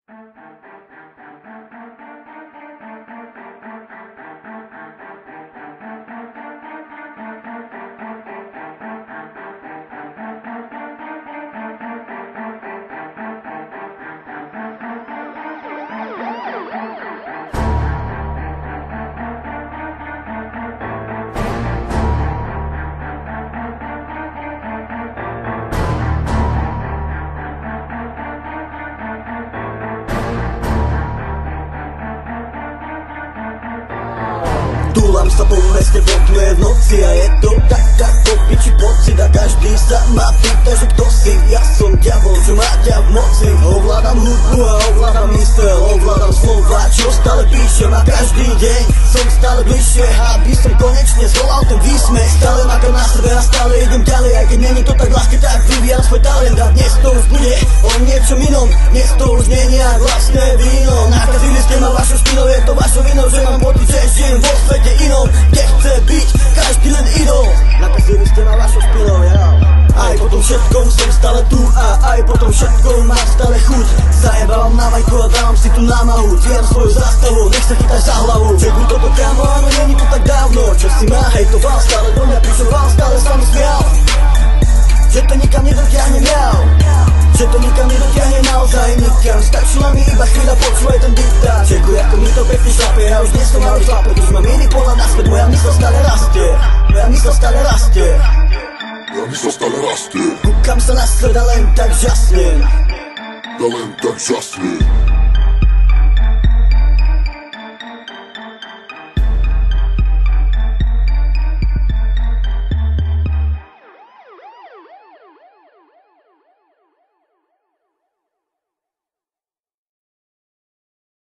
Túlam sa po meste v okne v noci a je to tak po piči pocit a každý sa ma pýta, že kto si. Ja som diabol, čo má ťa v moci. Ovládam hudbu a ovládam mysel, ovládam slova, čo stále píšem a každý deň som stále bližšie, aby som konečne zvolal ten výsmech. Stále makám na sebe a stále idem ďalej, aj keď není to tak ľahké, tak vyvíjam svoj talent a dnes to už bude o niečom inom. Dnes to už nie je jak vlastné víno. Nakazili ste ma vašou špinou, je to vašou vinou, že mám pocit, že žijem vo svete inom, kde chce byť každý len idol. Nakazili ste ma vašou špinou, ja. Aj po tom všetkom som stále tu a aj po tom všetkom mám stále chuť. Zajebávam na majku a dávam si tu námahu, dvíjam svoju zástavu, nech sa chytáš za hlavu. Čekuj toto kámo, áno, není to tak dávno, čo si ma hejtoval, stále do mňa prišoval, stále sa mi smial, že to nikam nedotiahne mňau, že to nikam nedotiahne naozaj nikam. Stačila mi iba chvíľa, počúvaj ten diktát. Čekuj, ako mi to pekne šlape, ja už nie som malý chlapec, už mám iný pohľad na svet, moja mysl stále rastie, moja mysl stále rastie. Kúkam sa na svet a len tak žasnem, ja len tak žasnem.